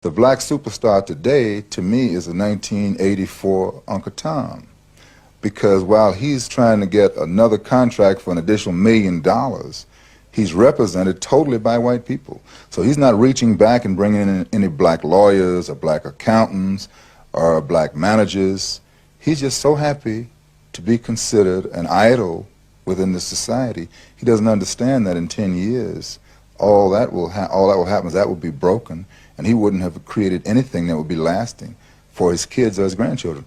The black superstar today, to me, is a 1984 Uncle Tom. Because while he's trying to get another contract for an additional $1 million, he's represented totally by white people. So he's not reaching back and bringing in any black lawyers or black accountants or black managers. He's just so happy to be considered an idol within the society. He doesn't understand that in 10 years, all that will happen is that will be broken, and he wouldn't have created anything that would be lasting for his kids or his grandchildren.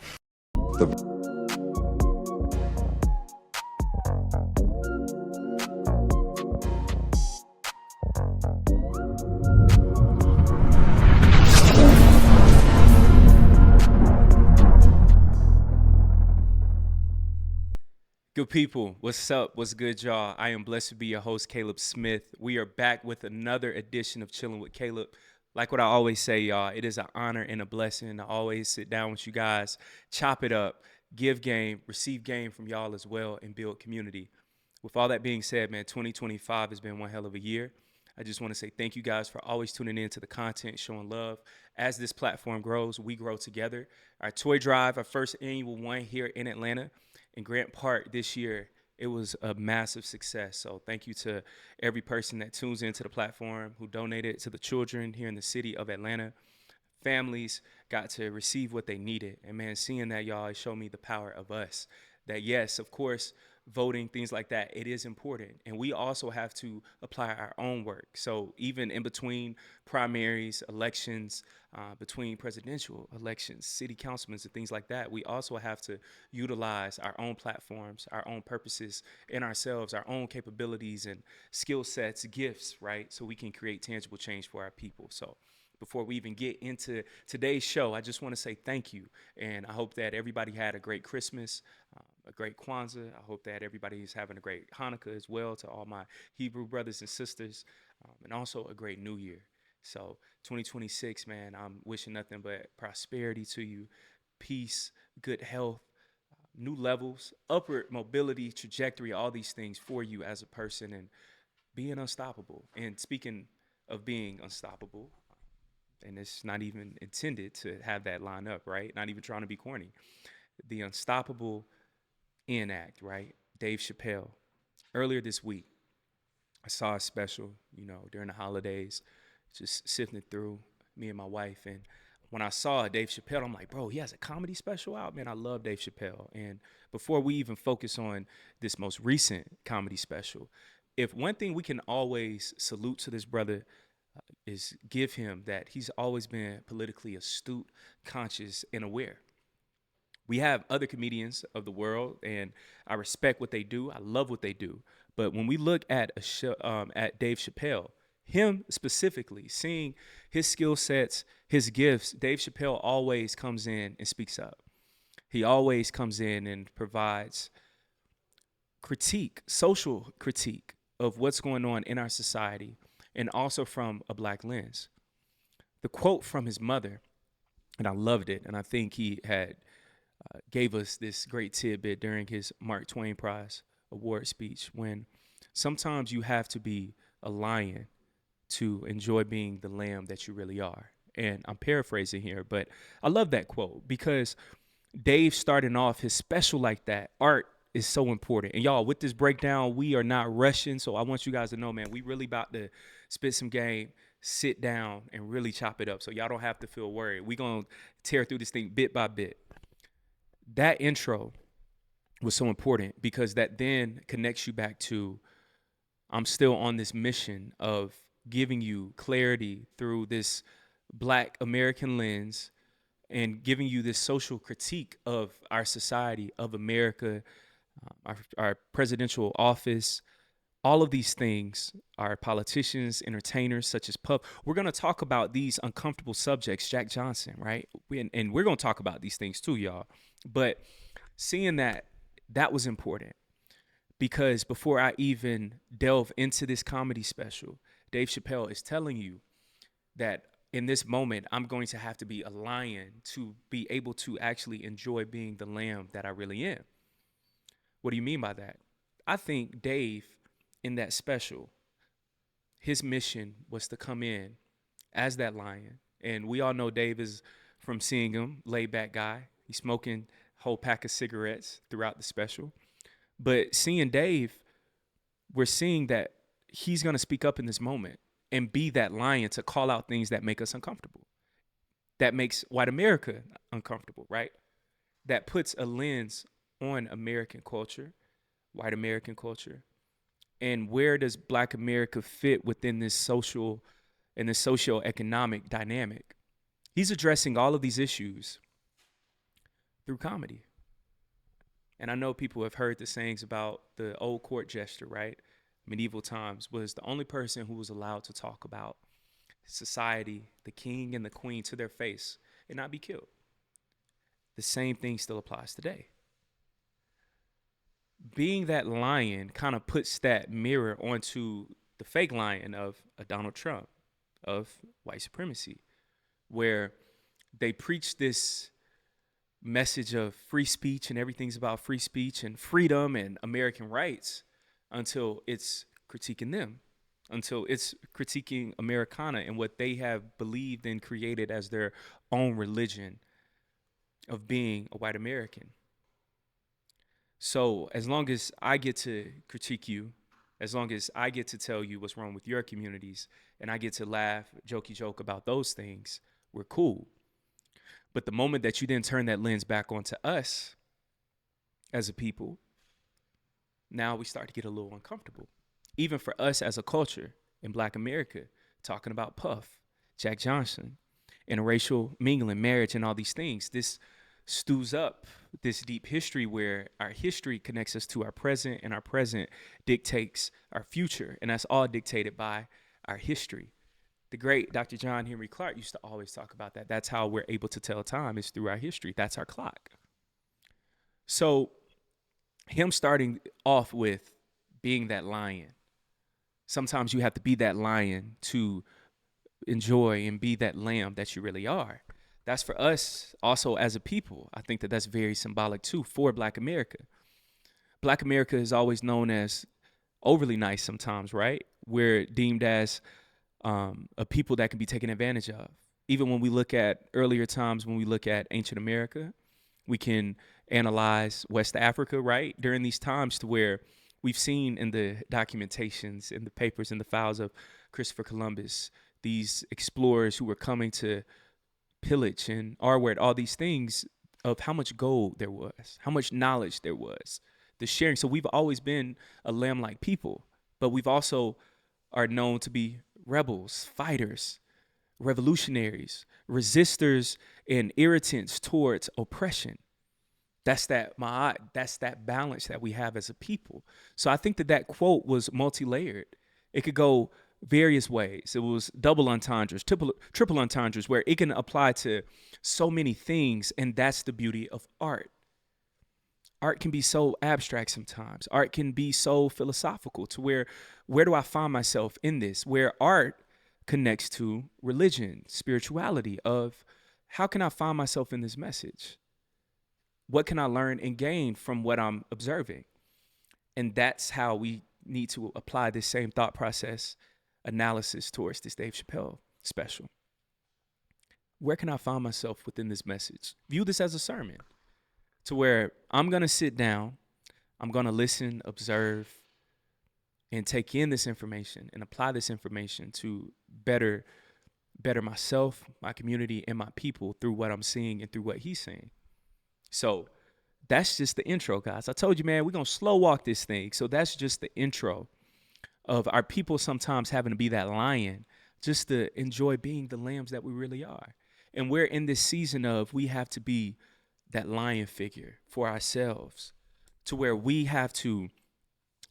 Good people, what's up? What's good, y'all? I am blessed to be your host, Caleb Smith. We are back with another edition of Chillin With Caleb. Like what I always say, y'all, it is an honor and a blessing to always sit down with you guys, chop it up, give game, receive game from y'all as well, and build community. With all that being said, man, 2025 has been one hell of a year. I just want to say thank you guys for always tuning in to the content, showing love. As this platform grows, we grow together. Our toy drive, our first annual one here in Atlanta, in Grant Park this year, it was a massive success. So thank you to every person that tunes into the platform, who donated to the children here in the city of Atlanta. Families got to receive what they needed. And man, seeing that, y'all, it showed me the power of us. That yes, of course, voting, things like that, it is important. And we also have to apply our own work. So even in between primaries, elections, between presidential elections, city councilmen and things like that, we also have to utilize our own platforms, our own purposes in ourselves, our own capabilities and skill sets, gifts, right? So we can create tangible change for our people. So before we even get into today's show, I just want to say thank you. And I hope that everybody had a great Christmas, a great Kwanzaa. I hope that everybody is having a great Hanukkah as well, to all my Hebrew brothers and sisters, and also a great New Year. So 2026, man, I'm wishing nothing but prosperity to you, peace, good health, new levels, upward mobility, trajectory, all these things for you as a person, and being unstoppable. And speaking of being unstoppable, and it's not even intended to have that line up, right? Not even trying to be corny. The unstoppable Mann Act, right? Dave Chappelle. Earlier this week, I saw a special, during the holidays, just sifting through, me and my wife. And when I saw Dave Chappelle, I'm like, bro, he has a comedy special out? Man, I love Dave Chappelle. And before we even focus on this most recent comedy special, if one thing we can always salute to this brother is give him that he's always been politically astute, conscious, and aware. We have other comedians of the world, and I respect what they do. I love what they do. But when we look at at Dave Chappelle, him specifically, seeing his skill sets, his gifts, Dave Chappelle always comes in and speaks up. He always comes in and provides critique, social critique of what's going on in our society, and also from a black lens. The quote from his mother, and I loved it, and I think he had gave us this great tidbit during his Mark Twain Prize award speech, when sometimes you have to be a lion to enjoy being the lamb that you really are. And I'm paraphrasing here, but I love that quote because Dave starting off his special like that, art is so important. And y'all, with this breakdown, we are not rushing. So I want you guys to know, man, we really about to spit some game, sit down, and really chop it up. So y'all don't have to feel worried. We're going to tear through this thing bit by bit. That intro was so important because that then connects you back to, I'm still on this mission of giving you clarity through this Black American lens and giving you this social critique of our society, of America, our presidential office, all of these things, our politicians, entertainers such as Puff. We're going to talk about these uncomfortable subjects, Jack Johnson, right? And we're going to talk about these things too, y'all. But seeing that was important because before I even delve into this comedy special, Dave Chappelle is telling you that in this moment, I'm going to have to be a lion to be able to actually enjoy being the lamb that I really am. What do you mean by that? I think Dave, in that special, his mission was to come in as that lion And we all know Dave is, from seeing him, laid back guy. He's smoking a whole pack of cigarettes throughout the special. But seeing Dave, we're seeing that he's going to speak up in this moment and be that lion to call out things that make us uncomfortable, that makes white America uncomfortable, right? That puts a lens on American culture, white American culture, and where does Black America fit within this social and this socio-economic dynamic? He's addressing all of these issues through comedy. And I know people have heard the sayings about the old court jester, right? Medieval times was the only person who was allowed to talk about society, the king and the queen, to their face and not be killed. The same thing still applies today. Being that lion kind of puts that mirror onto the fake lion of a Donald Trump, of white supremacy, where they preach this message of free speech and everything's about free speech and freedom and American rights until it's critiquing them, until it's critiquing Americana and what they have believed and created as their own religion of being a white American. So as long as I get to critique you, as long as I get to tell you what's wrong with your communities and I get to laugh, jokey joke about those things, we're cool. But the moment that you then turn that lens back onto us as a people, now we start to get a little uncomfortable. Even for us as a culture in Black America, talking about Puff, Jack Johnson, interracial mingling, marriage, and all these things, this stews up this deep history where our history connects us to our present and our present dictates our future. And that's all dictated by our history. The great Dr. John Henry Clark used to always talk about that. That's how we're able to tell time, is through our history. That's our clock. So him starting off with being that lion, sometimes you have to be that lion to enjoy and be that lamb that you really are. That's for us also as a people. I think that that's very symbolic too for Black America. Black America is always known as overly nice sometimes, right? We're deemed as a people that can be taken advantage of. Even when we look at earlier times, when we look at ancient America, we can analyze West Africa, right? During these times to where we've seen in the documentations, in the papers, in the files of Christopher Columbus, these explorers who were coming to pillage and R-word, all these things of how much gold there was, how much knowledge there was, the sharing. So we've always been a lamb-like people, but we've also are known to be rebels, fighters, revolutionaries, resistors, and irritants towards oppression. That's that balance that we have as a people. So I think that quote was multi-layered. It could go various ways. It was double entendres, triple entendres, where it can apply to so many things, and that's the beauty of art. Art can be so abstract sometimes. Art can be so philosophical to where do I find myself in this? Where art connects to religion, spirituality, of how can I find myself in this message? What can I learn and gain from what I'm observing? And that's how we need to apply this same thought process analysis towards this Dave Chappelle special. Where can I find myself within this message? View this as a sermon to where I'm going to sit down, I'm going to listen, observe, and take in this information and apply this information to better myself, my community, and my people through what I'm seeing and through what he's saying. So that's just the intro, guys. I told you, man, we're going to slow walk this thing. So that's just the intro of our people sometimes having to be that lion just to enjoy being the lambs that we really are. And we're in this season of we have to be that lion figure for ourselves to where we have to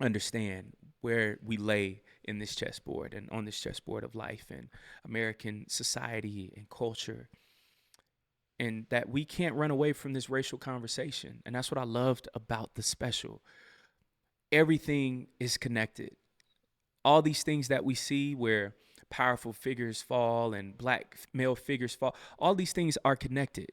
understand where we lay in this chessboard and on this chessboard of life and American society and culture. And that we can't run away from this racial conversation. And that's what I loved about the special. Everything is connected. All these things that we see where powerful figures fall and Black male figures fall, all these things are connected.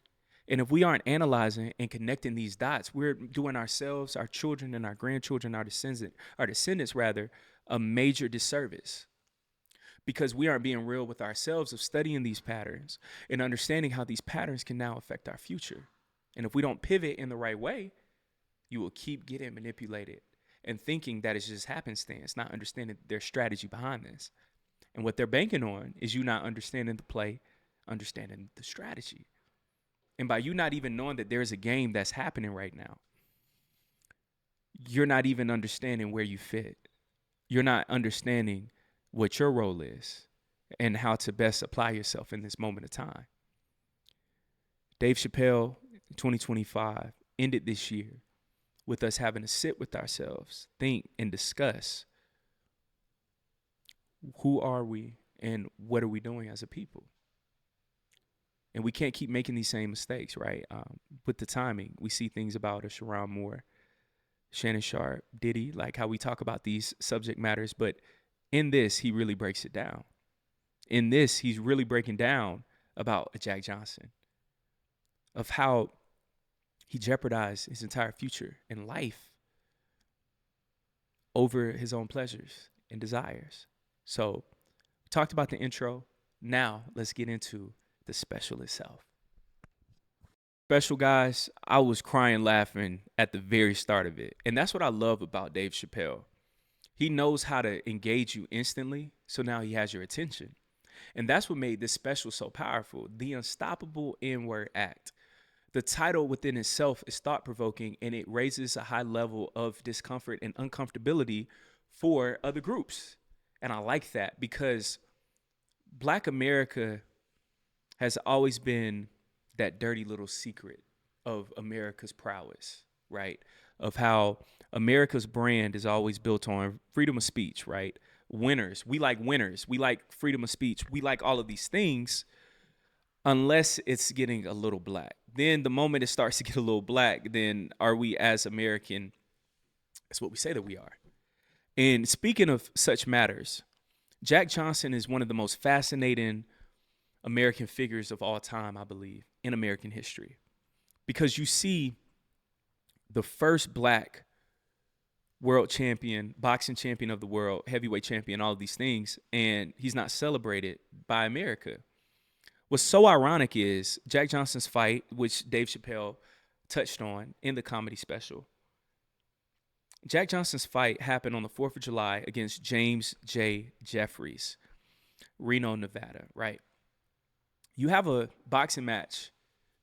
And if we aren't analyzing and connecting these dots, we're doing ourselves, our children and our grandchildren, our descendants rather, a major disservice. because we aren't being real with ourselves of studying these patterns and understanding how these patterns can now affect our future. And if we don't pivot in the right way, you will keep getting manipulated and thinking that it's just happenstance, not understanding their strategy behind this. And what they're banking on is you not understanding the play, understanding the strategy. And by you not even knowing that there's a game that's happening right now, you're not even understanding where you fit. You're not understanding what your role is and how to best apply yourself in this moment of time. Dave Chappelle, 2025, ended this year with us having to sit with ourselves, think, and discuss who are we and what are we doing as a people. And we can't keep making these same mistakes, right? With the timing, we see things about us around more. Shannon Sharp, Diddy, like how we talk about these subject matters, but in this, he really breaks it down. In this, he's really breaking down about a Jack Johnson, of how he jeopardized his entire future and life over his own pleasures and desires. So, we talked about the intro. Now, let's get into the special itself. Special, guys, I was crying laughing at the very start of it. And that's what I love about Dave Chappelle. He knows how to engage you instantly, so now he has your attention. And that's what made this special so powerful. The Unstoppable N-Word Act. The title within itself is thought-provoking, and it raises a high level of discomfort and uncomfortability for other groups. And I like that because Black America has always been that dirty little secret of America's prowess, right? Of how America's brand is always built on freedom of speech, right? Winners. We like winners. We like freedom of speech. We like all of these things unless it's getting a little black. Then the moment it starts to get a little black, then are we as American? That's what we say that we are. And speaking of such matters, Jack Johnson is one of the most fascinating American figures of all time, I believe, in American history. Because you see the first Black world champion, boxing champion of the world, heavyweight champion, all of these things, and he's not celebrated by America. What's so ironic is Jack Johnson's fight, which Dave Chappelle touched on in the comedy special. Jack Johnson's fight happened on the 4th of July against James J. Jeffries, Reno, Nevada, right? You have a boxing match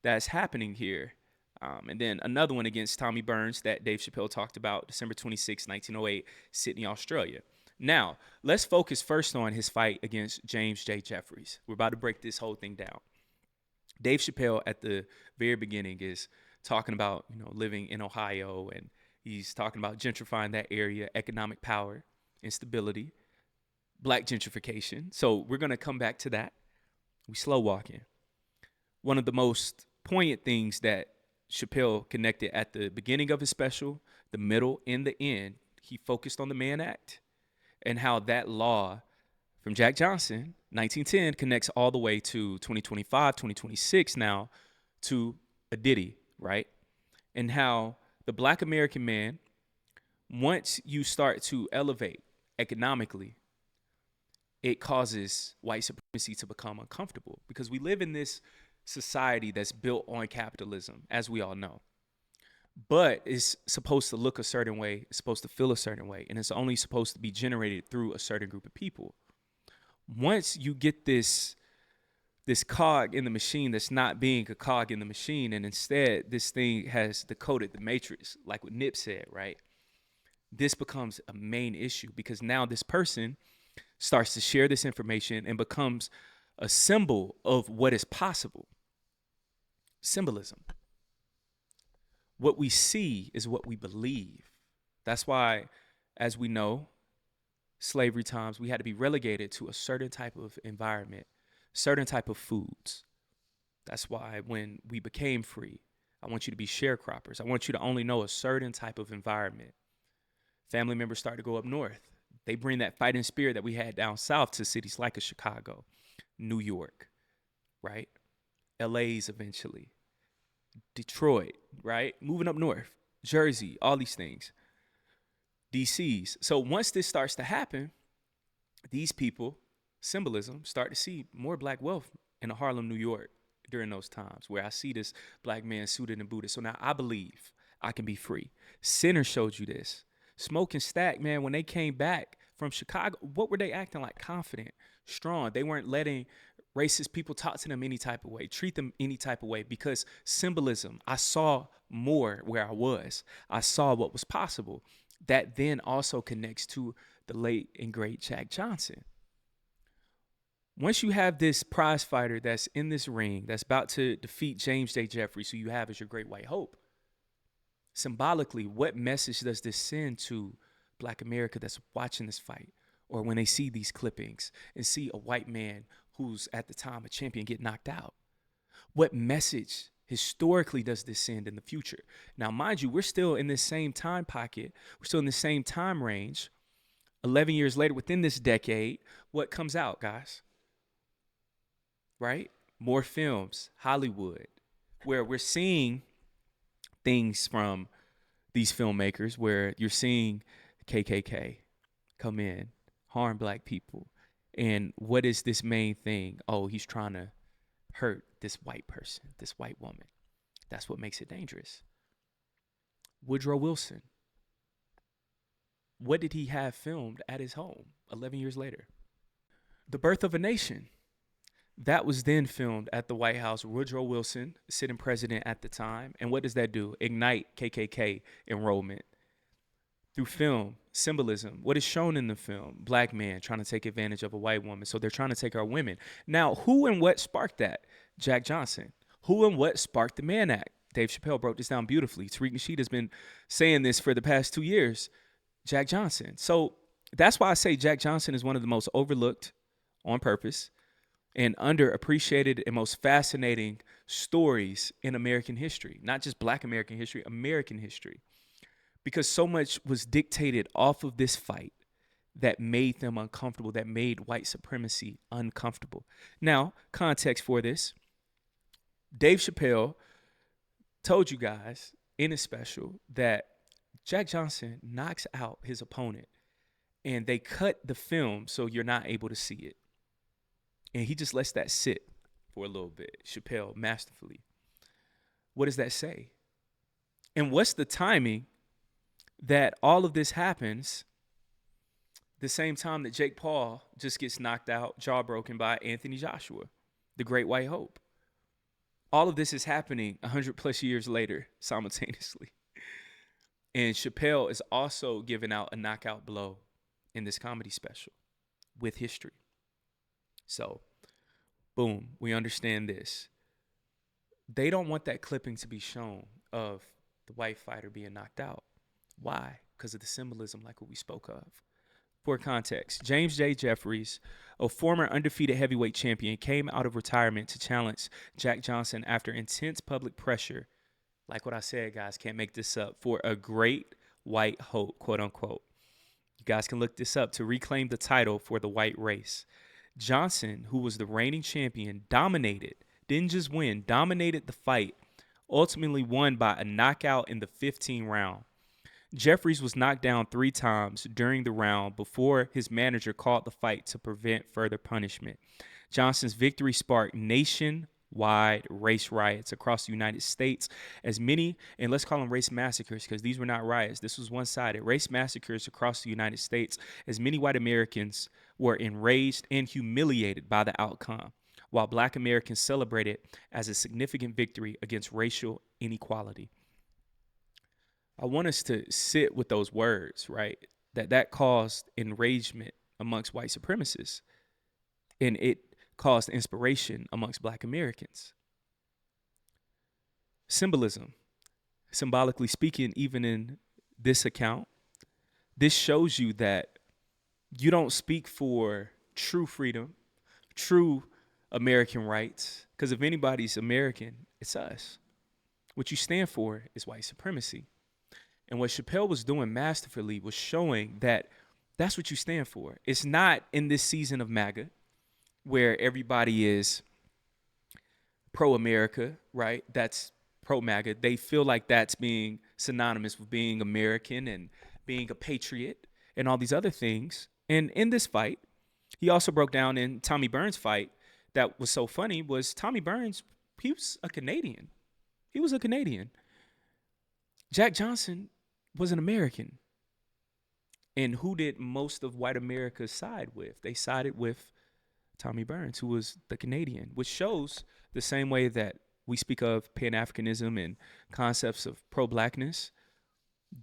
that's happening here, and then another one against Tommy Burns that Dave Chappelle talked about, December 26, 1908, Sydney, Australia. Now, let's focus first on his fight against James J. Jeffries. We're about to break this whole thing down. Dave Chappelle at the very beginning is talking about, living in Ohio, and he's talking about gentrifying that area, economic power, instability, Black gentrification. So we're going to come back to that. We slow walking. One of the most poignant things that Chappelle connected at the beginning of his special, the middle, and the end, he focused on the Mann Act and how that law from Jack Johnson, 1910, connects all the way to 2025, 2026 now to a Diddy, right? And how the Black American man, once you start to elevate economically, it causes white supremacy to become uncomfortable because we live in this society that's built on capitalism, as we all know. But it's supposed to look a certain way, it's supposed to feel a certain way, and it's only supposed to be generated through a certain group of people. Once you get this cog in the machine that's not being a cog in the machine, and instead this thing has decoded the matrix, like what Nip said, right? This becomes a main issue because now this person starts to share this information and becomes a symbol of what is possible. Symbolism. What we see is what we believe. That's why, as we know, slavery times, we had to be relegated to a certain type of environment, certain type of foods. That's why when we became free, I want you to be sharecroppers. I want you to only know a certain type of environment. Family members start to go up north. They bring that fighting spirit that we had down south to cities like a Chicago, New York, right? LA's eventually. Detroit, right? Moving up north, Jersey, all these things. DC's. So once this starts to happen, these people symbolism, start to see more black wealth in Harlem, New York during those times where I see this black man suited and booted. So now I believe I can be free. Sinner showed you this. Smoke and Stack, man, when they came back from Chicago, what were they acting like? Confident, strong. They weren't letting racist people talk to them any type of way, treat them any type of way, because symbolism, I saw more where I was. I saw what was possible. That then also connects to the late and great Jack Johnson. Once you have this prize fighter that's in this ring that's about to defeat James J. Jeffries, who you have as your great white hope, symbolically, what message does this send to Black America that's watching this fight? Or when they see these clippings and see a white man who's at the time a champion get knocked out? What message historically does this send in the future? Now, mind you, we're still in this same time pocket. We're still in the same time range. 11 years later, within this decade, what comes out, guys? Right? More films, Hollywood, where we're seeing things from these filmmakers where you're seeing KKK come in, harm black people. And what is this main thing? Oh, he's trying to hurt this white person, this white woman. That's what makes it dangerous. Woodrow Wilson. What did he have filmed at his home 11 years later? The Birth of a Nation. That was then filmed at the White House. Woodrow Wilson, sitting president at the time. And what does that do? Ignite KKK enrollment. Through film, symbolism. What is shown in the film? Black man trying to take advantage of a white woman. So they're trying to take our women. Now, who and what sparked that? Jack Johnson. Who and what sparked the Mann Act? Dave Chappelle broke this down beautifully. Tariq Nasheed has been saying this for the past 2 years. Jack Johnson. So that's why I say Jack Johnson is one of the most overlooked on purpose and underappreciated and most fascinating stories in American history. Not just Black American history, American history. Because so much was dictated off of this fight that made them uncomfortable, that made white supremacy uncomfortable. Now, context for this. Dave Chappelle told you guys in his special that Jack Johnson knocks out his opponent and they cut the film so you're not able to see it. And he just lets that sit for a little bit. Chappelle, masterfully. What does that say? And what's the timing that all of this happens the same time that Jake Paul just gets knocked out, jaw broken by Anthony Joshua, the great white hope? All of this is happening 100 plus years later simultaneously. And Chappelle is also giving out a knockout blow in this comedy special with history. So, boom, we understand this. They don't want that clipping to be shown of the white fighter being knocked out. Why? Because of the symbolism like what we spoke of. For context, James J. Jeffries, a former undefeated heavyweight champion, came out of retirement to challenge Jack Johnson after intense public pressure. Like what I said, guys, can't make this up, for a great white hope, quote unquote. You guys can look this up, to reclaim the title for the white race. Johnson, who was the reigning champion, dominated, didn't just win, dominated the fight, ultimately won by a knockout in the 15th round. Jeffries was knocked down 3 times during the round before his manager called the fight to prevent further punishment. Johnson's victory sparked nationwide race riots across the United States, as many, and let's call them race massacres because these were not riots, this was one-sided, race massacres across the United States, as many white Americans were enraged and humiliated by the outcome, while Black Americans celebrated as a significant victory against racial inequality. I want us to sit with those words, right? That caused enragement amongst white supremacists, and it caused inspiration amongst Black Americans. Symbolism, symbolically speaking, even in this account, this shows you that you don't speak for true freedom, true American rights, because if anybody's American, it's us. What you stand for is white supremacy. And what Chappelle was doing masterfully was showing that that's what you stand for. It's not in this season of MAGA where everybody is pro-America, right? That's pro-MAGA. They feel like that's being synonymous with being American and being a patriot and all these other things. And in this fight, He also broke down in Tommy Burns' fight that was so funny was Tommy Burns, he was a Canadian. He was a Canadian. Jack Johnson was an American. And who did most of white America side with? They sided with Tommy Burns, who was the Canadian, which shows the same way that we speak of Pan Africanism and concepts of pro blackness.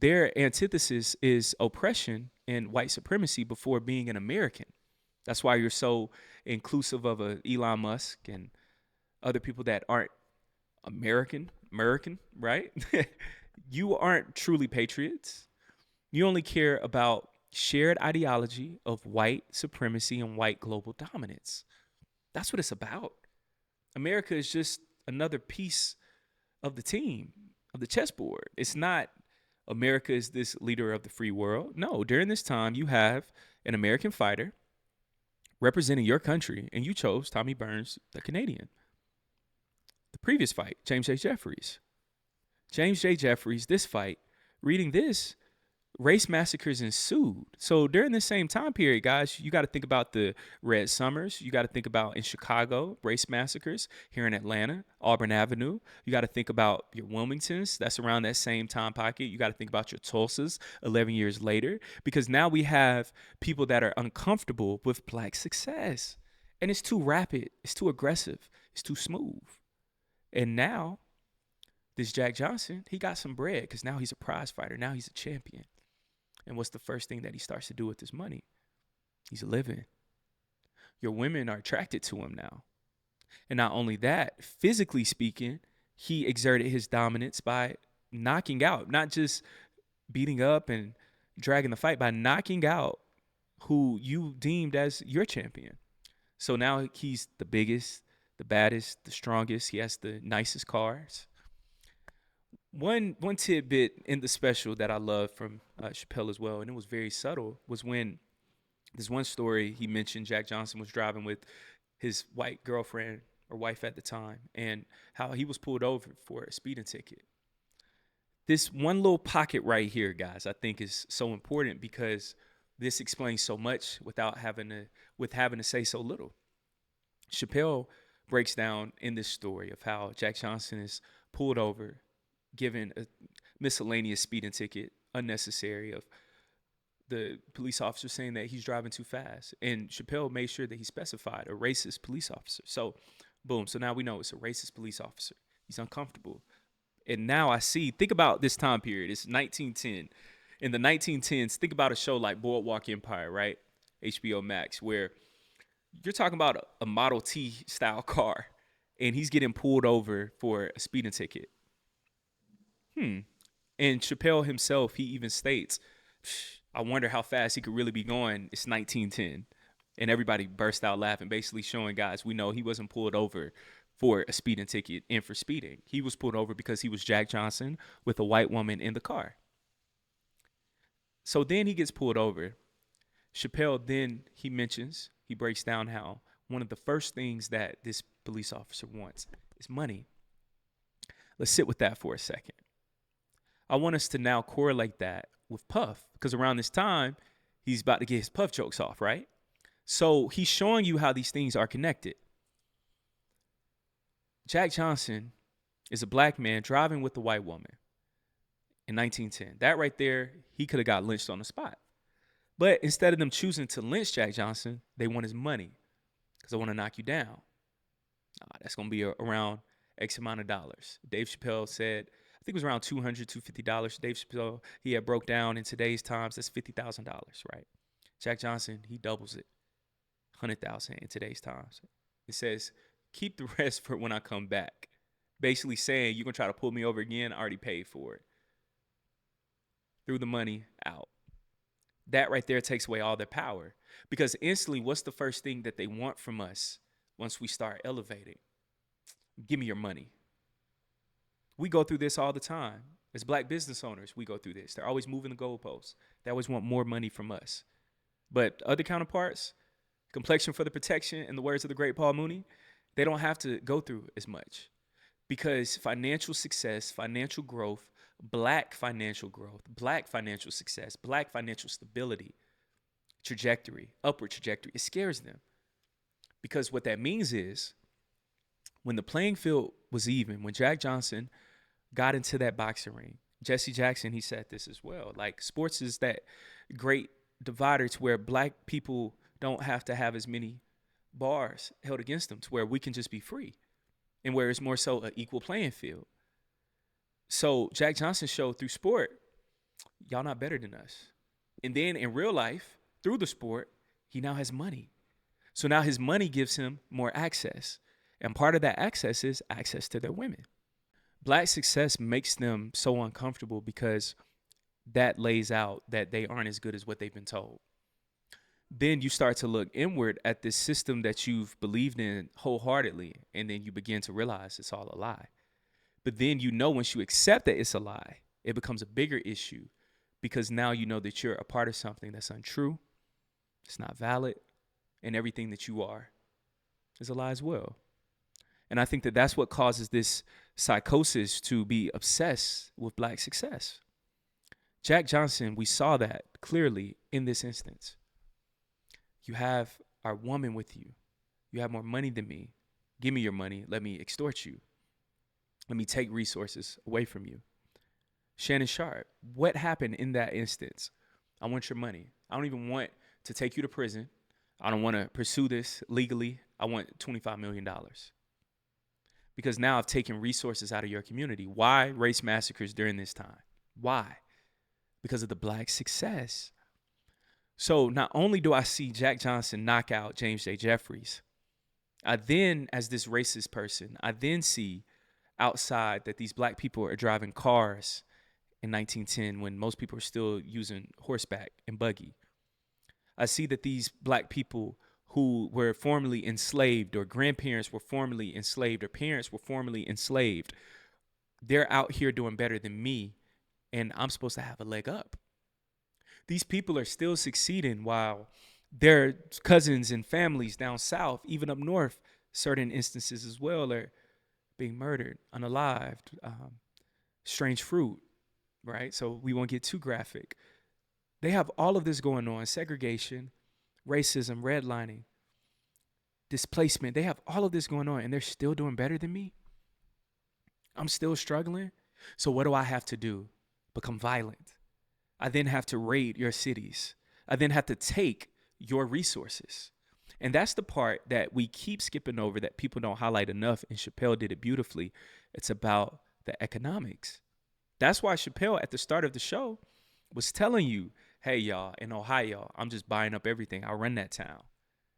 Their antithesis is oppression and white supremacy before being an American. That's why you're so inclusive of a Elon Musk and other people that aren't American, right? You aren't truly patriots. You only care about shared ideology of white supremacy and white global dominance. That's what it's about. America is just another piece of the team, of the chessboard. It's not America is this leader of the free world. No, during this time, you have an American fighter representing your country, and you chose Tommy Burns, the Canadian. The previous fight, James J. Jeffries. James J. Jeffries, this fight, reading this, race massacres ensued. So during this same time period, guys, you got to think about the Red Summers. You got to think about in Chicago, race massacres. Here in Atlanta, Auburn Avenue. You got to think about your Wilmingtons. That's around that same time pocket. You got to think about your Tulsas 11 years later, because now we have people that are uncomfortable with black success. And it's too rapid. It's too aggressive. It's too smooth. And now, this Jack Johnson, he got some bread because now he's a prize fighter. Now he's a champion. And what's the first thing that he starts to do with his money? He's living. Your women are attracted to him now. And not only that, physically speaking, he exerted his dominance by knocking out, not just beating up and dragging the fight, by knocking out who you deemed as your champion. So now he's the biggest, the baddest, the strongest. He has the nicest cars. One tidbit in the special that I love from Chapelle as well, and it was very subtle, was when this one story he mentioned Jack Johnson was driving with his white girlfriend or wife at the time, and how he was pulled over for a speeding ticket. This one little pocket right here, guys, I think is so important because this explains so much without having to say so little. Chapelle breaks down in this story of how Jack Johnson is pulled over, given a miscellaneous speeding ticket, unnecessary, of the police officer saying that he's driving too fast. And Chapelle made sure that he specified a racist police officer. So, boom. So now we know it's a racist police officer. He's uncomfortable. And now I see, think about this time period. It's 1910. In the 1910s, think about a show like Boardwalk Empire, right? HBO Max, where you're talking about a Model T style car, and he's getting pulled over for a speeding ticket. And Chapelle himself, he even states, I wonder how fast he could really be going. It's 1910. And everybody burst out laughing, basically showing, guys, we know he wasn't pulled over for a speeding ticket and for speeding. He was pulled over because he was Jack Johnson with a white woman in the car. So then he gets pulled over. Chapelle then, he breaks down how one of the first things that this police officer wants is money. Let's sit with that for a second. I want us to now correlate that with Puff, because around this time, he's about to get his Puff jokes off, right? So he's showing you how these things are connected. Jack Johnson is a black man driving with a white woman in 1910. That right there, he could have got lynched on the spot. But instead of them choosing to lynch Jack Johnson, they want his money because they want to knock you down. That's going to be around X amount of dollars. Dave Chappelle said, I think it was around $200, $250. Dave Chappelle, he had broke down in today's times, that's $50,000, right? Jack Johnson, he doubles it, $100,000 in today's times. It says, keep the rest for when I come back. Basically saying, you're going to try to pull me over again, I already paid for it. Threw the money out. That right there takes away all their power. Because instantly, what's the first thing that they want from us once we start elevating? Give me your money. We go through this all the time. As black business owners, we go through this. They're always moving the goalposts. They always want more money from us. But other counterparts, complexion for the protection, in the words of the great Paul Mooney, they don't have to go through as much. Because financial success, financial growth, black financial success, black financial stability trajectory, upward trajectory. It scares them because what that means is when the playing field was even, when Jack Johnson got into that boxing ring, Jesse Jackson, he said this as well. Like sports is that great divider to where black people don't have to have as many bars held against them, to where we can just be free and where it's more so an equal playing field. So Jack Johnson showed through sport, y'all not better than us. And then in real life, through the sport, he now has money. So now his money gives him more access. And part of that access is access to their women. Black success makes them so uncomfortable because that lays out that they aren't as good as what they've been told. Then you start to look inward at this system that you've believed in wholeheartedly, and then you begin to realize it's all a lie. But then you know once you accept that it's a lie, it becomes a bigger issue because now you know that you're a part of something that's untrue, it's not valid, and everything that you are is a lie as well. And I think that that's what causes this psychosis to be obsessed with black success. Jack Johnson, we saw that clearly in this instance. You have our woman with you. You have more money than me. Give me your money. Let me extort you. Let me take resources away from you. Shannon Sharp, what happened in that instance? I want your money. I don't even want to take you to prison. I don't want to pursue this legally. I want $25 million. Because now I've taken resources out of your community. Why race massacres during this time? Why? Because of the black success. So not only do I see Jack Johnson knock out James J. Jeffries, I then, as this racist person, I then see outside that these black people are driving cars in 1910 when most people are still using horseback and buggy. I see that these black people who were formerly enslaved, or grandparents were formerly enslaved, or parents were formerly enslaved, they're out here doing better than me, and I'm supposed to have a leg up. These people are still succeeding while their cousins and families down south, even up north, certain instances as well, are being murdered, unalived, strange fruit, right? So we won't get too graphic. They have all of this going on: segregation, racism, redlining, displacement. They have all of this going on, and they're still doing better than me. I'm still struggling. So what do I have to do? Become violent. I then have to raid your cities. I then have to take your resources. And that's the part that we keep skipping over that people don't highlight enough, and Chapelle did it beautifully. It's about the economics. That's why Chapelle at the start of the show was telling you, hey, y'all, in Ohio, I'm just buying up everything. I run that town.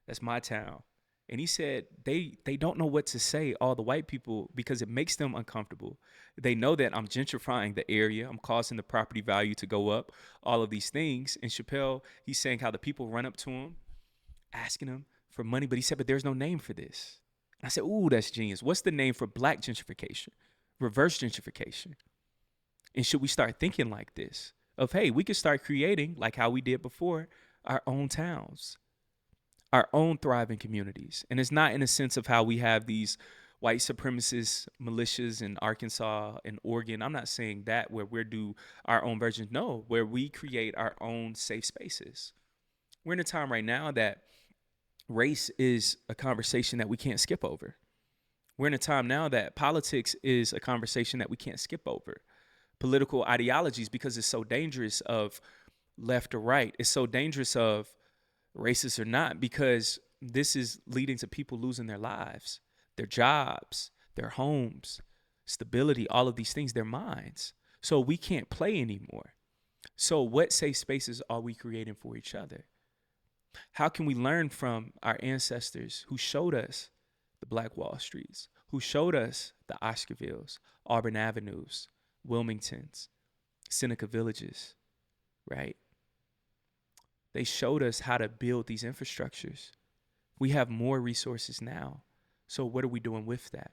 That's my town. And he said they don't know what to say, all the white people, because it makes them uncomfortable. They know that I'm gentrifying the area. I'm causing the property value to go up, all of these things. And Chapelle, he's saying how the people run up to him, asking him for money. But he said, but there's no name for this. And I said, ooh, that's genius. What's the name for black gentrification? Reverse gentrification. And should we start thinking like this? Of, hey, we could start creating, like how we did before, our own towns, our own thriving communities. And it's not in a sense of how we have these white supremacist militias in Arkansas and Oregon. I'm not saying that where we do our own version. No, where we create our own safe spaces. We're in a time right now that race is a conversation that we can't skip over. We're in a time now that politics is a conversation that we can't skip over. Political ideologies, because it's so dangerous of left or right. It's so dangerous of racist or not, because this is leading to people losing their lives, their jobs, their homes, stability, all of these things, their minds. So we can't play anymore. So what safe spaces are we creating for each other? How can we learn from our ancestors who showed us the Black Wall Streets, who showed us the Oscarvilles, Auburn Avenues, Wilmingtons, Seneca Villages, right? They showed us how to build these infrastructures. We have more resources now. So what are we doing with that?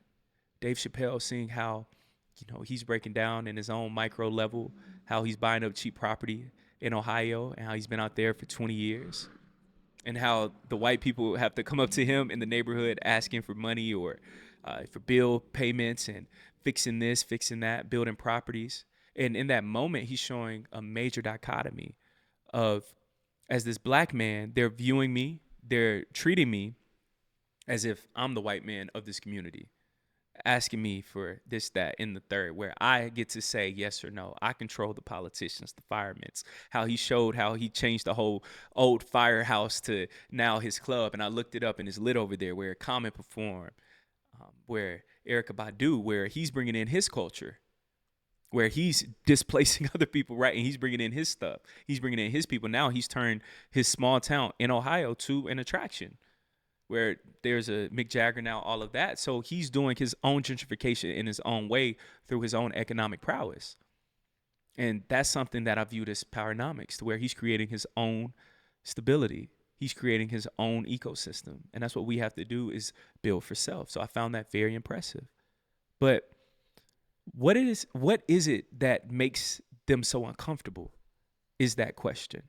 Dave Chappelle, seeing how, he's breaking down in his own micro level, how he's buying up cheap property in Ohio and how he's been out there for 20 years. And how the white people have to come up to him in the neighborhood asking for money or for bill payments and fixing this, fixing that, building properties. And in that moment, he's showing a major dichotomy of as this black man, they're viewing me, they're treating me as if I'm the white man of this community, asking me for this, that, and the third, where I get to say yes or no. I control the politicians, the firemen, how he showed how he changed the whole old firehouse to now his club. And I looked it up and it's lit over there where Common performed, where Erica Badu, where he's bringing in his culture, where he's displacing other people, right? And he's bringing in his stuff. He's bringing in his people. Now he's turned his small town in Ohio to an attraction where there's a Mick Jagger now, all of that. So he's doing his own gentrification in his own way through his own economic prowess. And that's something that I viewed as powernomics, to where he's creating his own stability. He's creating his own ecosystem. And that's what we have to do, is build for self. So I found that very impressive. But what is it that makes them so uncomfortable is that question.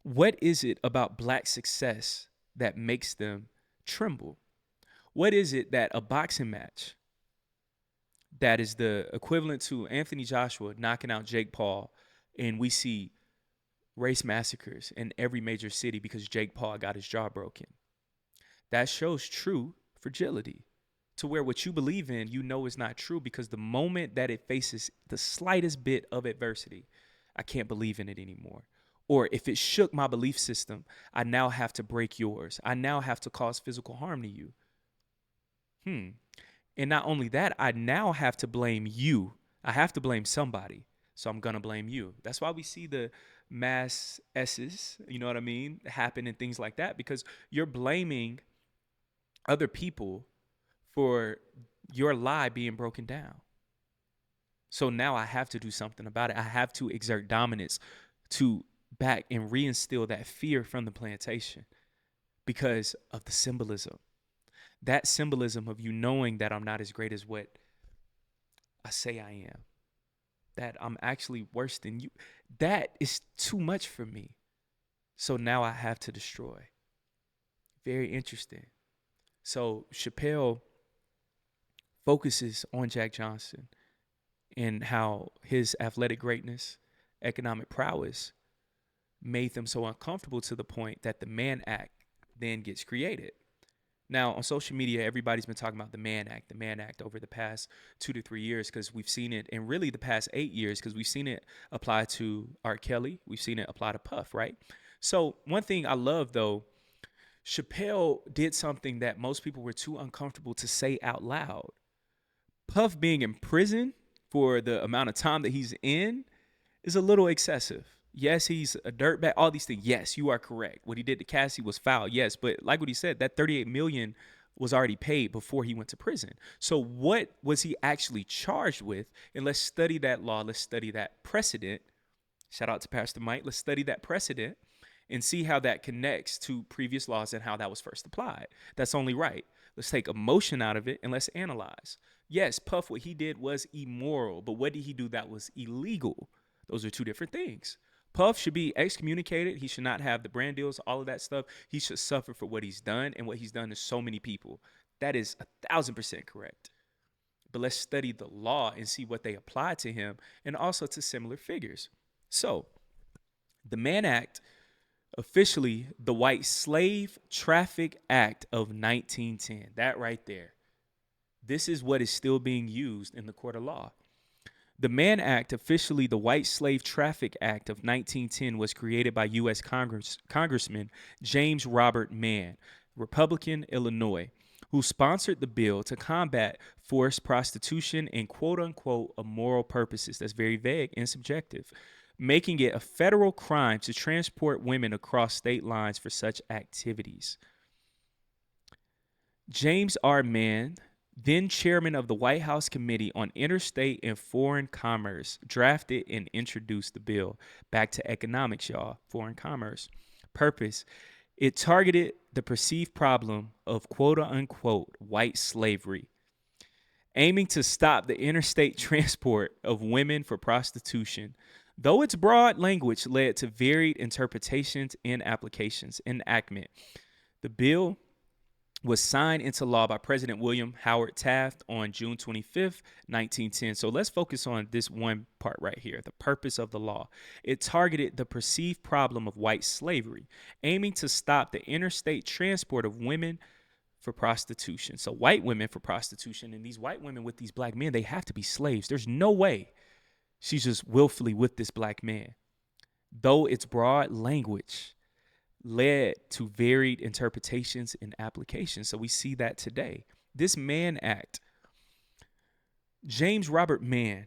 What is it about black success that makes them tremble? What is it that a boxing match that is the equivalent to Anthony Joshua knocking out Jake Paul, and we see race massacres in every major city because Jake Paul got his jaw broken? That shows true fragility, to where what you believe in, you know is not true, because the moment that it faces the slightest bit of adversity, I can't believe in it anymore. Or if it shook my belief system, I now have to break yours. I now have to cause physical harm to you. And not only that, I now have to blame you. I have to blame somebody. So I'm going to blame you. That's why we see the mass S's, you know what I mean, happen and things like that, because you're blaming other people for your lie being broken down. So now I have to do something about it. I have to exert dominance to back and reinstill that fear from the plantation because of the symbolism. That symbolism of you knowing that I'm not as great as what I say I am, that I'm actually worse than you. That is too much for me. So now I have to destroy. Very interesting. So Chapelle focuses on Jack Johnson and how his athletic greatness, economic prowess made them so uncomfortable, to the point that the Mann Act then gets created. Now, on social media, everybody's been talking about the Mann Act over the past 2 to 3 years, because we've seen it, and really the past 8 years, because we've seen it apply to R. Kelly. We've seen it apply to Puff, right? So one thing I love, though, Chapelle did something that most people were too uncomfortable to say out loud. Puff being in prison for the amount of time that he's in is a little excessive. Yes, he's a dirtbag, all these things. Yes, you are correct. What he did to Cassie was foul. Yes, but like what he said, that $38 million was already paid before he went to prison. So what was he actually charged with? And let's study that law. Let's study that precedent. Shout out to Pastor Mike. Let's study that precedent and see how that connects to previous laws and how that was first applied. That's only right. Let's take emotion out of it and let's analyze. Yes, Puff, what he did was immoral, but what did he do that was illegal? Those are two different things. Puff should be excommunicated. He should not have the brand deals, all of that stuff. He should suffer for what he's done, and what he's done to so many people. That is 1,000% correct. But let's study the law and see what they apply to him and also to similar figures. So, the Mann Act, officially the White Slave Traffic Act of 1910. That right there. This is what is still being used in the court of law. The Mann Act, officially the White Slave Traffic Act of 1910, was created by U.S. Congressman James Robert Mann, Republican, Illinois, who sponsored the bill to combat forced prostitution and quote-unquote immoral purposes. That's very vague and subjective, making it a federal crime to transport women across state lines for such activities. James R. Mann, then chairman of the White House Committee on Interstate and Foreign Commerce, drafted and introduced the bill. Back to economics, y'all. Foreign commerce. Purpose: it targeted the perceived problem of quote-unquote white slavery, aiming to stop the interstate transport of women for prostitution. Though its broad language led to varied interpretations and applications. Enactment: the bill was signed into law by President William Howard Taft on June 25th, 1910. So let's focus on this one part right here, the purpose of the law. It targeted the perceived problem of white slavery, aiming to stop the interstate transport of women for prostitution. So white women for prostitution, and these white women with these black men, they have to be slaves. There's no way she's just willfully with this black man. Though its broad language led to varied interpretations and applications. So we see that today. This Mann Act, James Robert Mann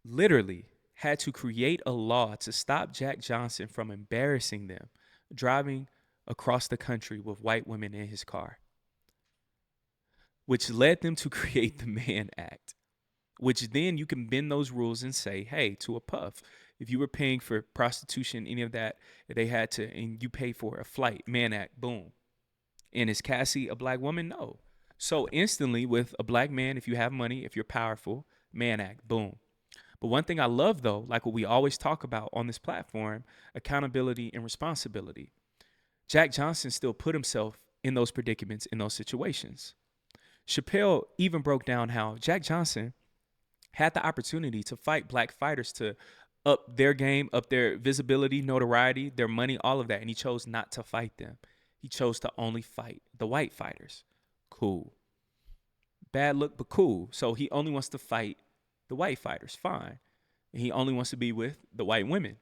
literally had to create a law to stop Jack Johnson from embarrassing them, driving across the country with white women in his car, which led them to create the Mann Act, which then you can bend those rules and say, hey, to a puff, if you were paying for prostitution, any of that, they had to, and you pay for a flight, Mann Act, boom. And is Cassie a black woman? No. So instantly with a black man, if you have money, if you're powerful, Mann Act, boom. But one thing I love though, like what we always talk about on this platform, accountability and responsibility. Jack Johnson still put himself in those predicaments, in those situations. Chapelle even broke down how Jack Johnson had the opportunity to fight black fighters to up their game, up their visibility, notoriety, their money, all of that. And he chose not to fight them. He chose to only fight the white fighters. Cool. Bad look, but cool. So he only wants to fight the white fighters. Fine. And he only wants to be with the white women.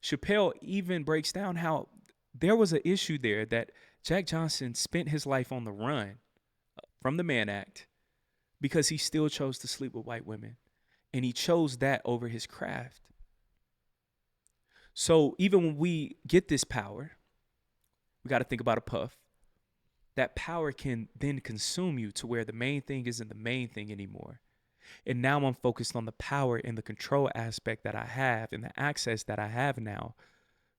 Chapelle even breaks down how there was an issue there that Jack Johnson spent his life on the run from the Mann Act because he still chose to sleep with white women. And he chose that over his craft. So even when we get this power, we got to think about a puff. That power can then consume you to where the main thing isn't the main thing anymore. And now I'm focused on the power and the control aspect that I have and the access that I have now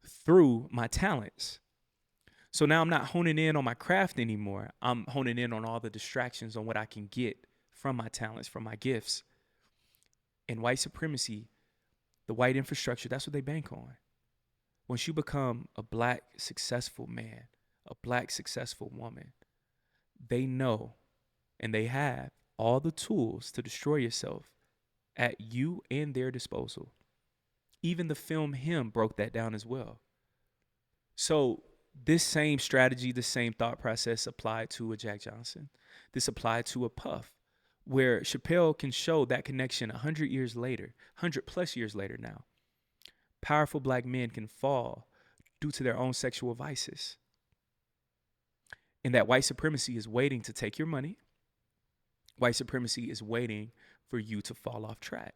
through my talents. So now I'm not honing in on my craft anymore. I'm honing in on all the distractions on what I can get from my talents, from my gifts. And white supremacy, the white infrastructure, that's what they bank on. Once you become a black successful man, a black successful woman, they know and they have all the tools to destroy yourself at you and their disposal. Even the film Him broke that down as well. So this same strategy, the same thought process applied to a Jack Johnson. This applied to a Puff, where Chapelle can show that connection 100 years later, 100 plus years later now. Powerful black men can fall due to their own sexual vices. And that white supremacy is waiting to take your money. White supremacy is waiting for you to fall off track.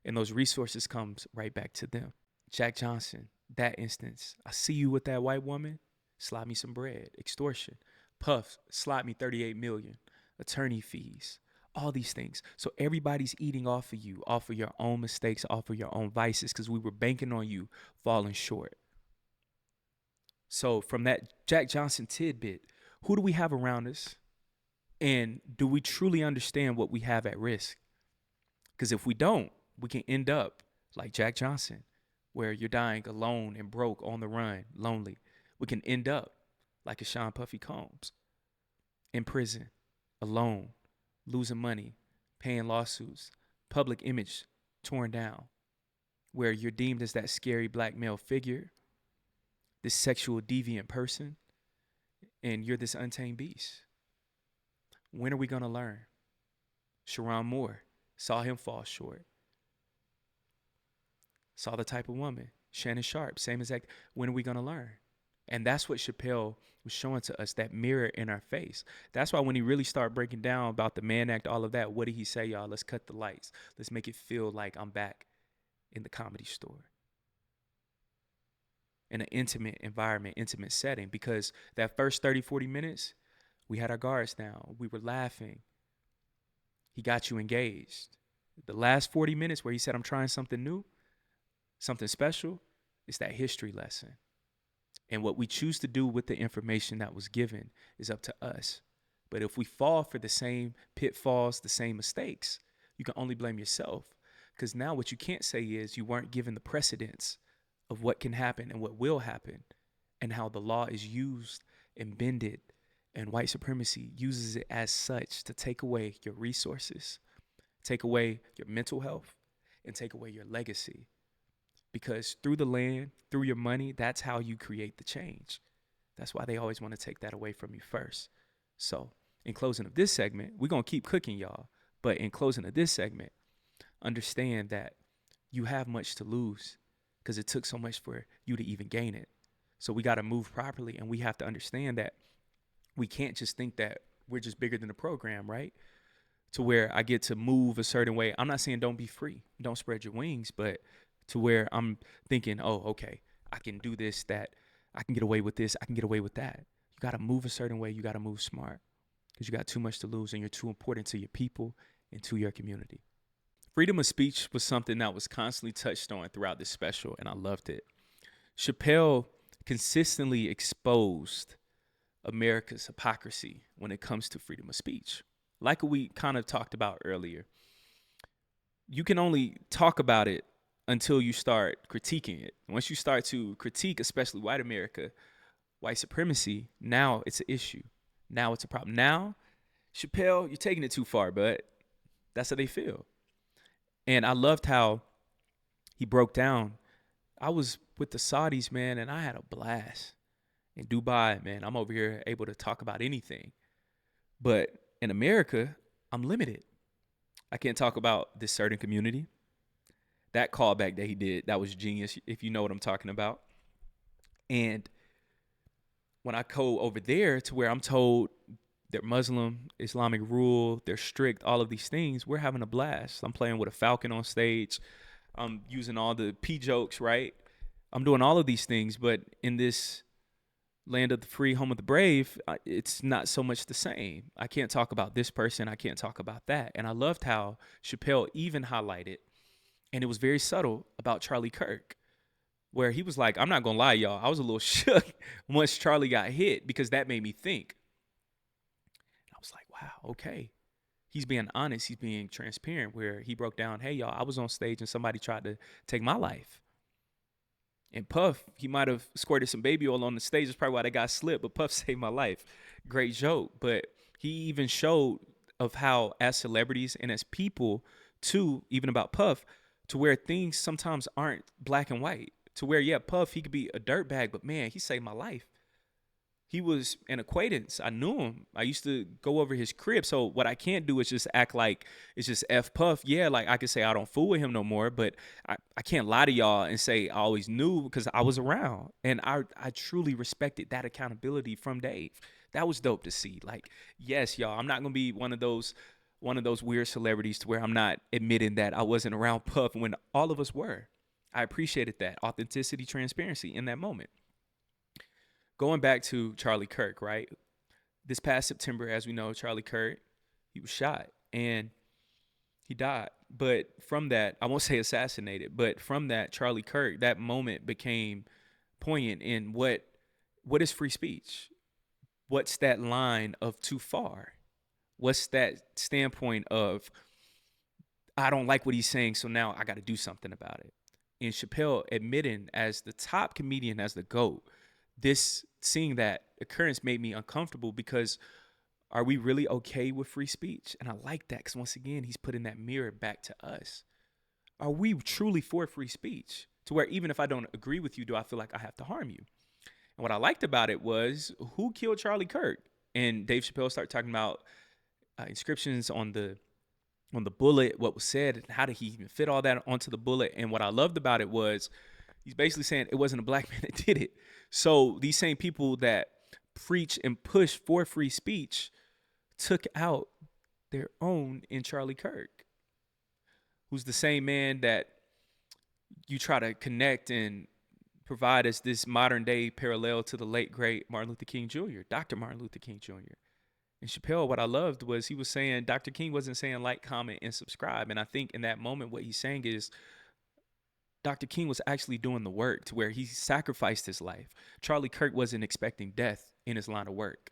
And those resources comes right back to them. Jack Johnson, that instance, I see you with that white woman, slide me some bread, extortion. Puff, slide me 38 million, attorney fees, all these things. So everybody's eating off of you, off of your own mistakes, off of your own vices, because we were banking on you falling short. So from that Jack Johnson tidbit, who do we have around us? And do we truly understand what we have at risk? Because if we don't, we can end up like Jack Johnson, where you're dying alone and broke, on the run, lonely. We can end up like a Sean Puffy Combs, in prison, alone, losing money, paying lawsuits, public image torn down, where you're deemed as that scary black male figure, this sexual deviant person, and you're this untamed beast. When are we going to learn? Sharon Moore saw him fall short. Saw the type of woman. Shannon Sharp, same exact. When are we going to learn? And that's what Chapelle was showing to us, that mirror in our face. That's why when he really started breaking down about the Mann Act, all of that, what did he say, y'all? Let's cut the lights. Let's make it feel like I'm back in the Comedy Store. In an intimate environment, intimate setting. Because that first 30, 40 minutes, we had our guards down. We were laughing. He got you engaged. The last 40 minutes where he said, I'm trying something new, something special, it's that history lesson. And what we choose to do with the information that was given is up to us. But if we fall for the same pitfalls, the same mistakes, you can only blame yourself. Because now what you can't say is you weren't given the precedence of what can happen and what will happen and how the law is used and bended And white supremacy uses it as such to take away your resources, take away your mental health, and take away your legacy. Because through the land, through your money, that's how you create the change. That's why they always want to take that away from you first. So, in closing of this segment, we're going to keep cooking, y'all. But in closing of this segment, understand that you have much to lose because it took so much for you to even gain it. So we got to move properly, and we have to understand that we can't just think that we're just bigger than the program, right? To where I get to move a certain way. I'm not saying don't be free, don't spread your wings, but to where I'm thinking, oh, okay, I can do this, that, I can get away with this, I can get away with that. You got to move a certain way. You got to move smart because you got too much to lose and you're too important to your people and to your community. Freedom of speech was something that was constantly touched on throughout this special, and I loved it. Chapelle consistently exposed America's hypocrisy when it comes to freedom of speech. Like we kind of talked about earlier, you can only talk about it until you start critiquing it. Once you start to critique, especially white America, white supremacy, now it's an issue. Now it's a problem. Now, Chapelle, you're taking it too far, but that's how they feel. And I loved how he broke down. I was with the Saudis, man, and I had a blast. In Dubai, man, I'm over here able to talk about anything. But in America, I'm limited. I can't talk about this certain community. That callback that he did, that was genius, if you know what I'm talking about. And when I go over there to where I'm told they're Muslim, Islamic rule, they're strict, all of these things, we're having a blast. I'm playing with a falcon on stage. I'm using all the P jokes, right? I'm doing all of these things, but in this land of the free, home of the brave, it's not so much the same. I can't talk about this person. I can't talk about that. And I loved how Chapelle even highlighted, and it was very subtle, about Charlie Kirk, where he was like, I'm not going to lie, y'all, I was a little shook once Charlie got hit because that made me think. And I was like, wow, okay. He's being honest. He's being transparent, where he broke down, hey, y'all, I was on stage and somebody tried to take my life. And Puff, he might have squirted some baby oil on the stage. That's probably why they got slipped, but Puff saved my life. Great joke. But he even showed of how, as celebrities and as people, too, even about Puff, to where things sometimes aren't black and white. To where, yeah, Puff, he could be a dirtbag, but man, he saved my life. He was an acquaintance. I knew him. I used to go over his crib. So what I can't do is just act like it's just F Puff. Yeah, like I could say I don't fool with him no more, but I can't lie to y'all and say I always knew because I was around. And I truly respected that accountability from Dave. That was dope to see. Like, yes, y'all, I'm not going to be one of those weird celebrities to where I'm not admitting that I wasn't around Puff when all of us were. I appreciated that authenticity, transparency in that moment. Going back to Charlie Kirk, right? This past September, as we know, Charlie Kirk, he was shot and he died. But from that, I won't say assassinated, but from that, Charlie Kirk, that moment became poignant in what is free speech? What's that line of too far? What's that standpoint of, I don't like what he's saying, so now I got to do something about it? And Chapelle admitting, as the top comedian, as the GOAT, seeing that occurrence made me uncomfortable because are we really okay with free speech? And I like that because once again, he's putting that mirror back to us. Are we truly for free speech? To where even if I don't agree with you, do I feel like I have to harm you? And what I liked about it was, who killed Charlie Kirk? And Dave Chappelle started talking about inscriptions on the bullet, what was said, and how did he even fit all that onto the bullet? And what I loved about it was, he's basically saying it wasn't a black man that did it. So these same people that preach and push for free speech took out their own in Charlie Kirk, who's the same man that you try to connect and provide as this modern day parallel to the late, great Martin Luther King Jr., Dr. Martin Luther King Jr. And Chapelle, what I loved was he was saying Dr. King wasn't saying like, comment, and subscribe. And I think in that moment, what he's saying is, Dr. King was actually doing the work to where he sacrificed his life. Charlie Kirk wasn't expecting death in his line of work.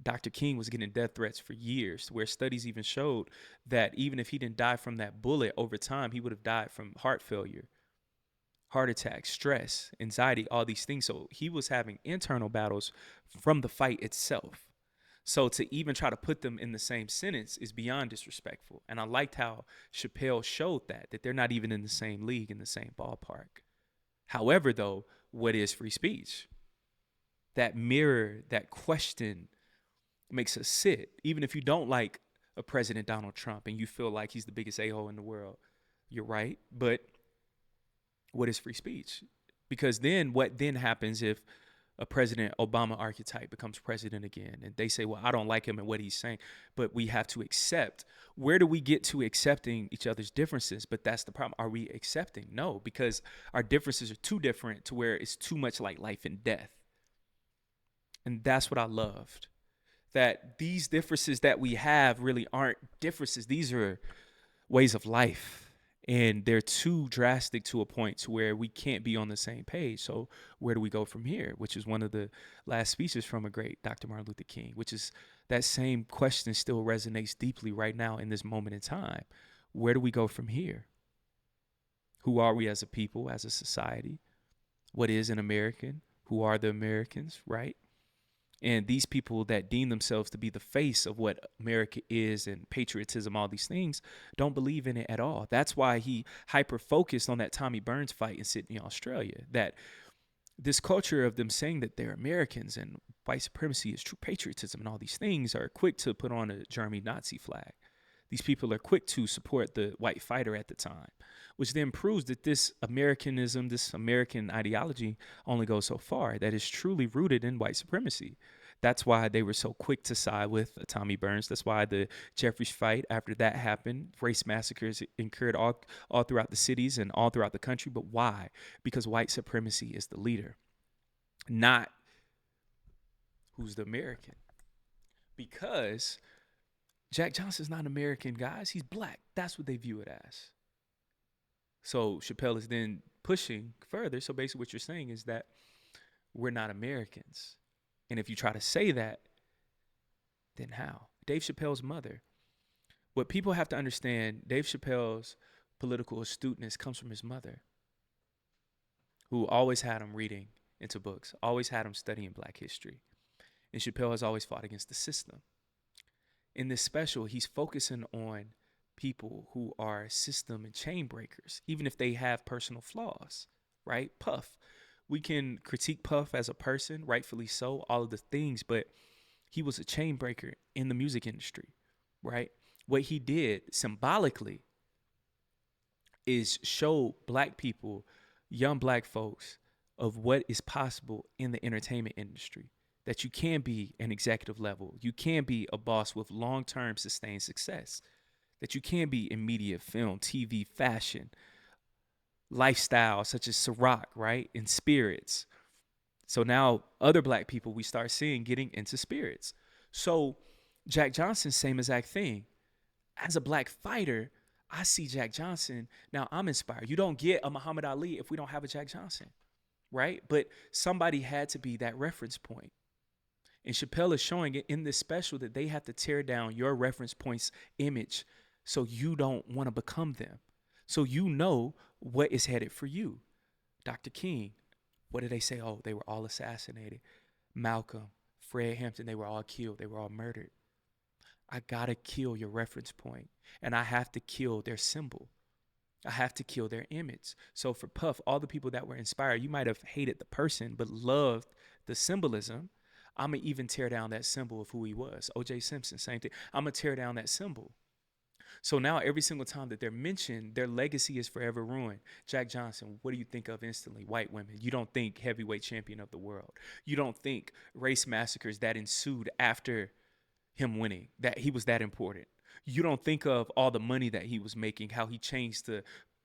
Dr. King was getting death threats for years, where studies even showed that even if he didn't die from that bullet, over time, he would have died from heart failure, heart attack, stress, anxiety, all these things. So he was having internal battles from the fight itself. So to even try to put them in the same sentence is beyond disrespectful. And I liked how Chappelle showed that they're not even in the same league, in the same ballpark. However, though, what is free speech? That mirror, that question makes us sit. Even if you don't like a President Donald Trump and you feel like he's the biggest a-hole in the world, you're right. But what is free speech? Because then what then happens if a President Obama archetype becomes president again and they say, well, I don't like him and what he's saying, but we have to accept. Where do we get to accepting each other's differences? But that's the problem. Are we accepting? No, because our differences are too different to where it's too much like life and death. And that's what I loved. That these differences that we have really aren't differences. These are ways of life. And they're too drastic to a point to where we can't be on the same page. So where do we go from here? Which is one of the last speeches from a great Dr. Martin Luther King, which is that same question still resonates deeply right now in this moment in time. Where do we go from here? Who are we as a people, as a society? What is an American? Who are the Americans, right? And these people that deem themselves to be the face of what America is and patriotism, all these things, don't believe in it at all. That's why he hyper-focused on that Tommy Burns fight in Sydney, Australia. That this culture of them saying that they're Americans and white supremacy is true patriotism and all these things are quick to put on a German Nazi flag. These people are quick to support the white fighter at the time, which then proves that this Americanism, this American ideology only goes so far, that is truly rooted in white supremacy. That's why they were so quick to side with Tommy Burns. That's why the Jeffries fight, after that happened, race massacres occurred all throughout the cities and all throughout the country. But why? Because white supremacy is the leader, not who's the American. Because Jack Johnson's not American, guys. He's black. That's what they view it as. So Chapelle is then pushing further. So basically what you're saying is that we're not Americans. And if you try to say that, then how? Dave Chappelle's mother. What people have to understand, Dave Chappelle's political astuteness comes from his mother, who always had him reading into books, always had him studying black history. And Chappelle has always fought against the system. In this special, he's focusing on people who are system and chain breakers, even if they have personal flaws, right? Puff. We can critique Puff as a person, rightfully so, all of the things, but he was a chain breaker in the music industry, right? What he did symbolically is show black people, young black folks, of what is possible in the entertainment industry. That you can be an executive level. You can be a boss with long-term sustained success. That you can be in media, film, TV, fashion, lifestyle, such as Ciroc, right? And spirits. So now other black people we start seeing getting into spirits. So Jack Johnson, same exact thing. As a black fighter, I see Jack Johnson. Now I'm inspired. You don't get a Muhammad Ali if we don't have a Jack Johnson, right? But somebody had to be that reference point. And Chapelle is showing it in this special that they have to tear down your reference point's image so you don't want to become them. So you know what is headed for you. Dr. King, what did they say? Oh, they were all assassinated. Malcolm, Fred Hampton, they were all killed. They were all murdered. I got to kill your reference point, and I have to kill their symbol. I have to kill their image. So for Puff, all the people that were inspired, you might have hated the person but loved the symbolism. I'm going to even tear down that symbol of who he was. O.J. Simpson, same thing. I'm going to tear down that symbol. So now every single time that they're mentioned, their legacy is forever ruined. Jack Johnson, what do you think of instantly? White women. You don't think heavyweight champion of the world. You don't think race massacres that ensued after him winning, that he was that important. You don't think of all the money that he was making, how he changed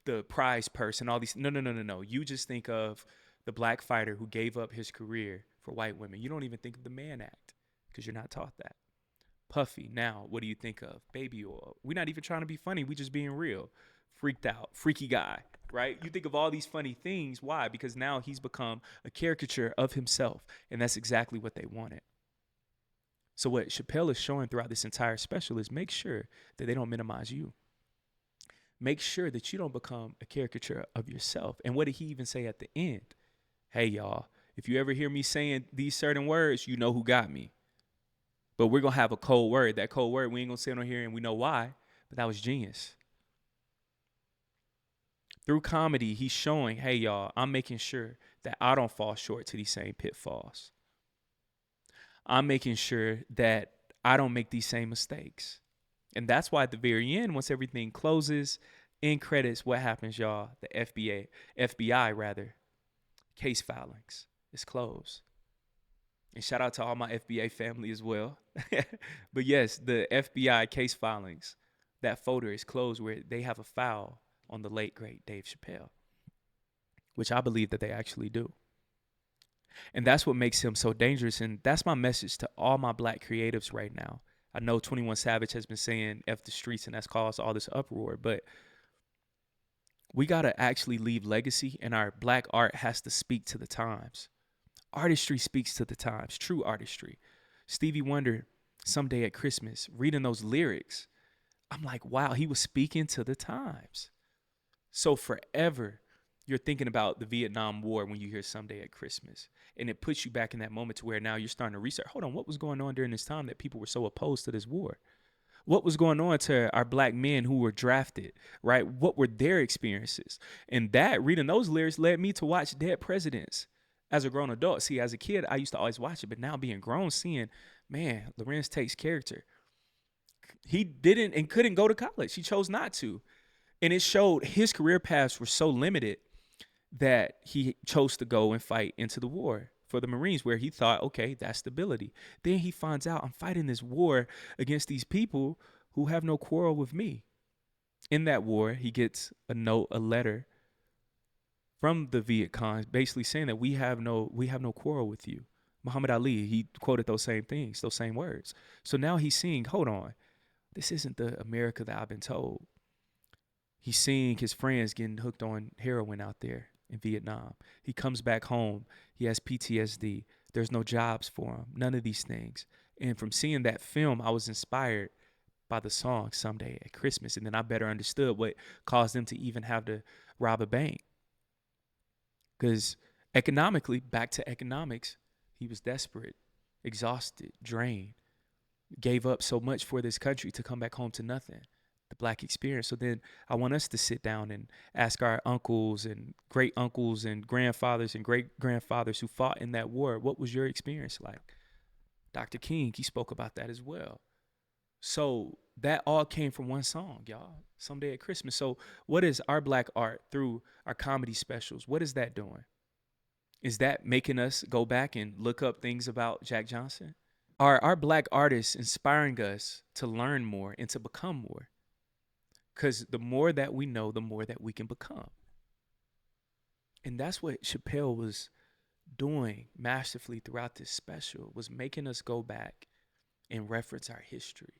the prize purse and all these. No. You just think of the black fighter who gave up his career for white women. You don't even think of the Mann Act because you're not taught that. Puffy, now what do you think of? Baby oil. We're not even trying to be funny. We just being real. Freaked out, freaky guy, right? You think of all these funny things. Why? Because now he's become a caricature of himself, and that's exactly what they wanted. So what Chapelle is showing throughout this entire special is make sure that they don't minimize you. Make sure that you don't become a caricature of yourself. And what did he even say at the end? Hey, y'all, if you ever hear me saying these certain words, you know who got me. But we're going to have a cold word. That cold word, we ain't going to sit on here and we know why, but that was genius. Through comedy, he's showing, hey, y'all, I'm making sure that I don't fall short to these same pitfalls. I'm making sure that I don't make these same mistakes. And that's why at the very end, once everything closes, in credits, what happens, y'all? The FBI rather, case filings is closed. And shout out to all my FBA family as well. But yes, the FBI case filings, that folder is closed where they have a file on the late, great Dave Chappelle, which I believe that they actually do. And that's what makes him so dangerous. And that's my message to all my black creatives right now. I know 21 Savage has been saying F the streets and that's caused all this uproar, but we got to actually leave legacy, and our black art has to speak to the times. Artistry speaks to the times, true artistry. Stevie Wonder, Someday at Christmas, reading those lyrics, I'm like, wow, he was speaking to the times. So forever, you're thinking about the Vietnam War when you hear Someday at Christmas. And it puts you back in that moment to where now you're starting to research, hold on, what was going on during this time that people were so opposed to this war? What was going on to our black men who were drafted, right? What were their experiences? And that, reading those lyrics, led me to watch Dead Presidents as a grown adult. See, as a kid, I used to always watch it, but now being grown, seeing, man, Lorenz Tate's character, he didn't and couldn't go to college. He chose not to. And it showed his career paths were so limited that he chose to go and fight into the war for the Marines, where he thought, okay, that's stability. Then he finds out I'm fighting this war against these people who have no quarrel with me. In that war, he gets a note, a letter from the Viet Cong, basically saying that we have no quarrel with you. Muhammad Ali, he quoted those same things, those same words. So now he's seeing, hold on, this isn't the America that I've been told. He's seeing his friends getting hooked on heroin out there in Vietnam. He comes back home. He has PTSD. There's no jobs for him. None of these things. And from seeing that film, I was inspired by the song Someday at Christmas. And then I better understood what caused them to even have to rob a bank. Because economically, back to economics, he was desperate, exhausted, drained, gave up so much for this country to come back home to nothing. The black experience. So then I want us to sit down and ask our uncles and great uncles and grandfathers and great grandfathers who fought in that war, what was your experience like? Dr. King, he spoke about that as well. So that all came from one song, y'all. Someday at Christmas. So what is our black art through our comedy specials? What is that doing? Is that making us go back and look up things about Jack Johnson? Are our black artists inspiring us to learn more and to become more? Because the more that we know, the more that we can become. And that's what Chapelle was doing masterfully throughout this special, was making us go back and reference our history.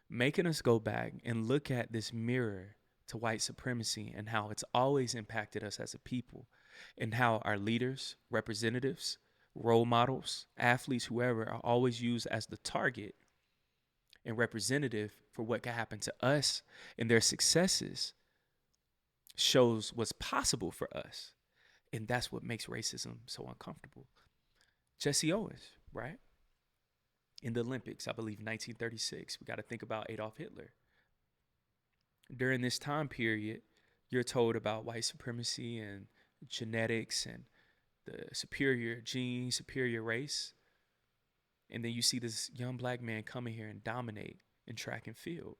Making us go back and look at this mirror to white supremacy and how it's always impacted us as a people, and how our leaders, representatives, role models, athletes, whoever, are always used as the target and representative for what can happen to us, and their successes shows what's possible for us. And that's what makes racism so uncomfortable. Jesse Owens, right? In the Olympics, I believe 1936, we got to think about Adolf Hitler. During this time period, you're told about white supremacy and genetics and the superior gene, superior race. And then you see this young black man come in here and dominate in track and field.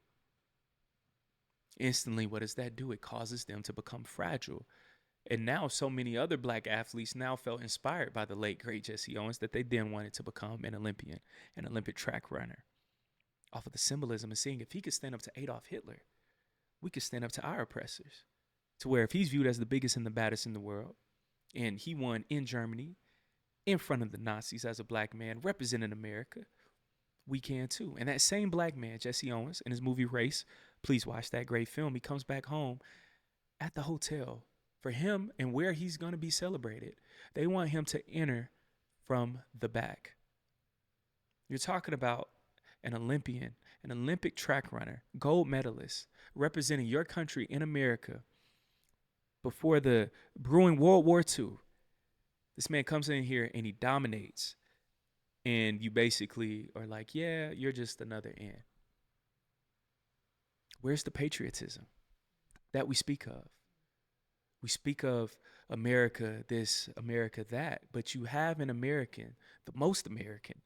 Instantly, what does that do? It causes them to become fragile. And now so many other black athletes now felt inspired by the late, great Jesse Owens that they then wanted to become an Olympian, an Olympic track runner. Off of the symbolism and seeing if he could stand up to Adolf Hitler, we could stand up to our oppressors. To where if he's viewed as the biggest and the baddest in the world, and he won in Germany, in front of the Nazis as a black man representing America, we can too. And that same black man, Jesse Owens, in his movie Race, please watch that great film. He comes back home at the hotel for him and where he's going to be celebrated. They want him to enter from the back. You're talking about an Olympian, an Olympic track runner, gold medalist, representing your country in America before the brewing World War II. This man comes in here and he dominates. and you basically are like, yeah, you're just another N. Where's the patriotism that we speak of? We speak of America this, America that, but you have an American, the most American,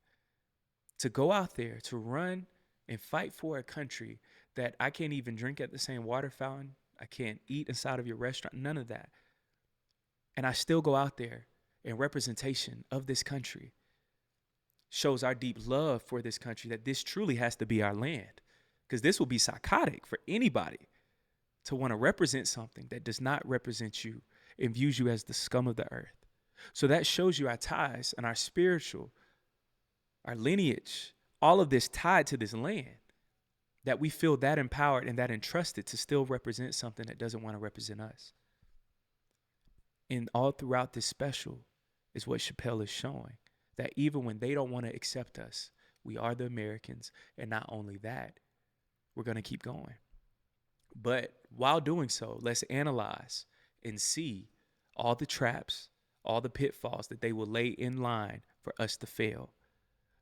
to go out there to run and fight for a country that I can't even drink at the same water fountain. I can't eat inside of your restaurant, none of that. And I still go out there in representation of this country. Shows our deep love for this country, that this truly has to be our land. Because this will be psychotic for anybody to want to represent something that does not represent you and views you as the scum of the earth. So that shows you our ties and our spiritual, our lineage, all of this tied to this land, that we feel that empowered and that entrusted to still represent something that doesn't want to represent us. And all throughout this special is what Chapelle is showing, that even when they don't want to accept us, we are the Americans. And not only that, we're going to keep going. But while doing so, let's analyze and see all the traps, all the pitfalls that they will lay in line for us to fail.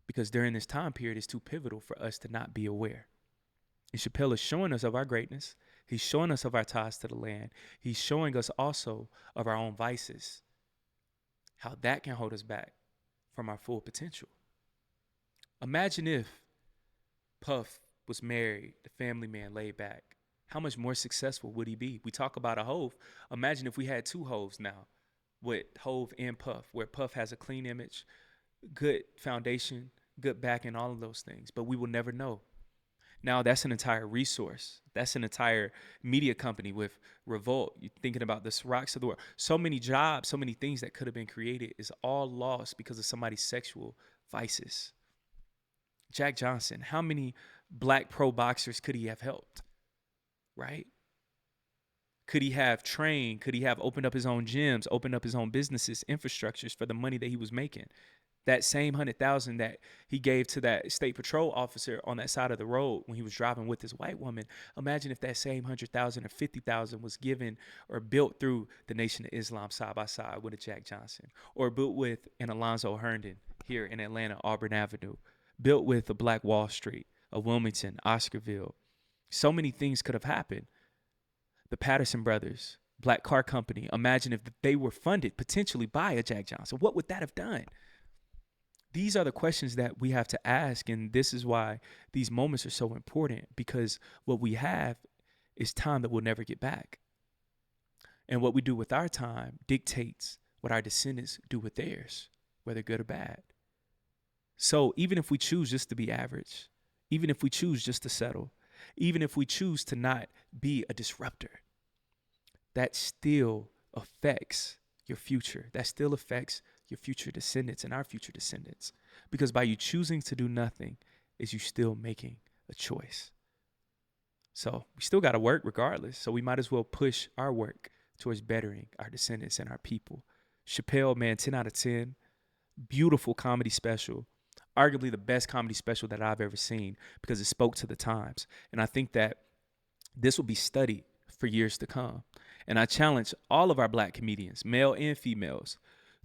Because during this time period, it's too pivotal for us to not be aware. And Chapelle is showing us of our greatness. He's showing us of our ties to the land. He's showing us also of our own vices, how that can hold us back from our full potential. Imagine if Puff was married, the family man, laid back. How much more successful would he be? We talk about a Hove. Imagine if we had two Hoves now, with Hove and Puff, where Puff has a clean image, good foundation, good backing, all of those things. But we will never know. Now that's an entire resource. That's an entire media company with Revolt. You're thinking about the rocks of the world. So many jobs, so many things that could have been created is all lost because of somebody's sexual vices. Jack Johnson, how many black pro boxers could he have helped? Right? Could he have trained? Could he have opened up his own gyms, opened up his own businesses, infrastructures for the money that he was making? That same $100,000 that he gave to that state patrol officer on that side of the road when he was driving with his white woman. Imagine if that same 100,000 or 50,000 was given or built through the Nation of Islam side by side with a Jack Johnson, or built with an Alonzo Herndon here in Atlanta, Auburn Avenue, built with a Black Wall Street, a Wilmington, Oscarville. So many things could have happened. The Patterson brothers, Black Car Company. Imagine if they were funded potentially by a Jack Johnson. What would that have done? These are the questions that we have to ask, and this is why these moments are so important, because what we have is time that we'll never get back. And what we do with our time dictates what our descendants do with theirs, whether good or bad. So even if we choose just to be average, even if we choose just to settle, even if we choose to not be a disruptor, that still affects your future. That still affects your future descendants and our future descendants. Because by you choosing to do nothing is you still making a choice. So we still got to work regardless. So we might as well push our work towards bettering our descendants and our people. Chapelle, man, 10 out of 10. Beautiful comedy special. Arguably the best comedy special that I've ever seen because it spoke to the times. And I think that this will be studied for years to come. And I challenge all of our Black comedians, male and females,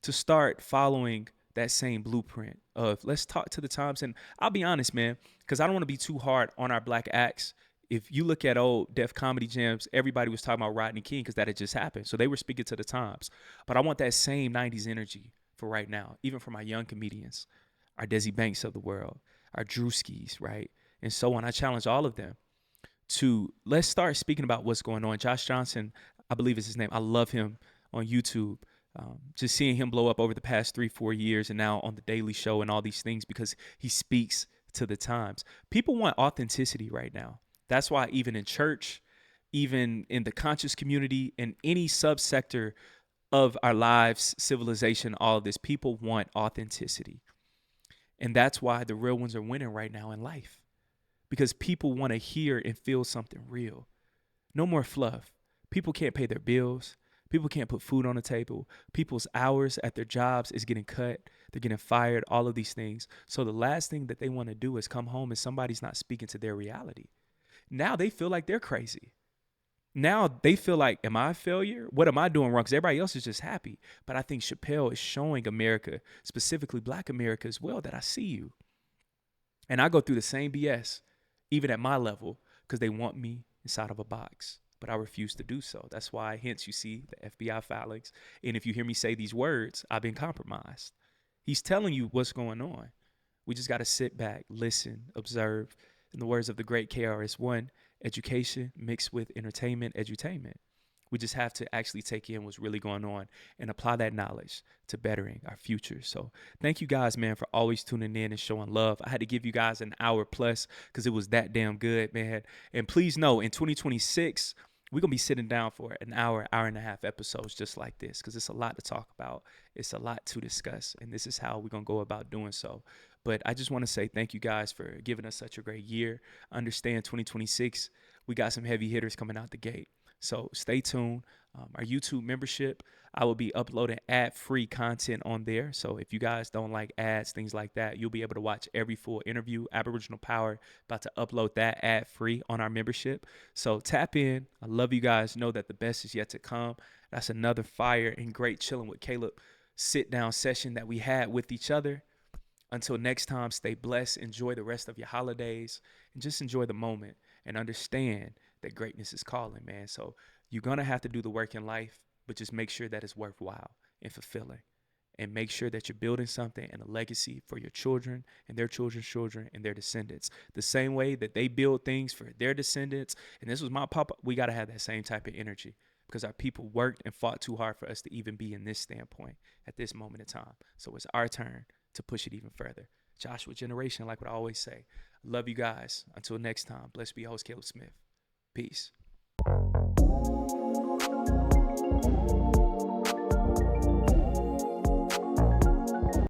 to start following that same blueprint of let's talk to the times. And I'll be honest, man, because I don't want to be too hard on our Black acts. If you look at old Def Comedy Jams, everybody was talking about Rodney King because that had just happened. So they were speaking to the times. But I want that same 90s energy for right now, even for my young comedians, our Desi Banks of the world, our Drewskis, right? And so on. I challenge all of them to let's start speaking about what's going on. Josh Johnson, I believe is his name. I love him on YouTube. Just seeing him blow up over the past 3-4 years and now on the Daily Show and all these things because he speaks to the times. People want authenticity right now. That's why even in church, even in the conscious community, in any subsector of our lives, civilization, all of this, people want authenticity. And that's why the real ones are winning right now in life, because people want to hear and feel something real. No more fluff. People can't pay their bills. People can't put food on the table. People's hours at their jobs is getting cut. They're getting fired, all of these things. So the last thing that they want to do is come home and somebody's not speaking to their reality. Now they feel like they're crazy. Now they feel like, am I a failure? What am I doing wrong? Because everybody else is just happy. But I think Chapelle is showing America, specifically Black America as well, that I see you. And I go through the same BS, even at my level, because they want me inside of a box. But I refuse to do so. That's why, hence, you see the FBI filings. And if you hear me say these words, I've been compromised. He's telling you what's going on. We just got to sit back, listen, observe. In the words of the great KRS-One, education mixed with entertainment, edutainment. We just have to actually take in what's really going on and apply that knowledge to bettering our future. So thank you guys, man, for always tuning in and showing love. I had to give you guys an hour plus because it was that damn good, man. And please know, in 2026, we're going to be sitting down for an hour, hour and a half episodes just like this because it's a lot to talk about. It's a lot to discuss. And this is how we're going to go about doing so. But I just want to say thank you guys for giving us such a great year. Understand 2026, we got some heavy hitters coming out the gate. So stay tuned. Our YouTube membership, I will be uploading ad-free content on there. So if you guys don't like ads, things like that, you'll be able to watch every full interview. Aboriginal Power, about to upload that ad-free on our membership. So tap in. I love you guys. Know that the best is yet to come. That's another fire and great Chilling with Caleb sit-down session that we had with each other. Until next time, stay blessed. Enjoy the rest of your holidays and just enjoy the moment and understand that greatness is calling, man. So you're going to have to do the work in life, but just make sure that it's worthwhile and fulfilling. And make sure that you're building something and a legacy for your children and their children's children and their descendants. The same way that they build things for their descendants. And this was my papa. We got to have that same type of energy because our people worked and fought too hard for us to even be in this standpoint at this moment in time. So it's our turn to push it even further. Joshua generation, like what I always say. Love you guys. Until next time, blessed be your host, Caleb Smith. Peace.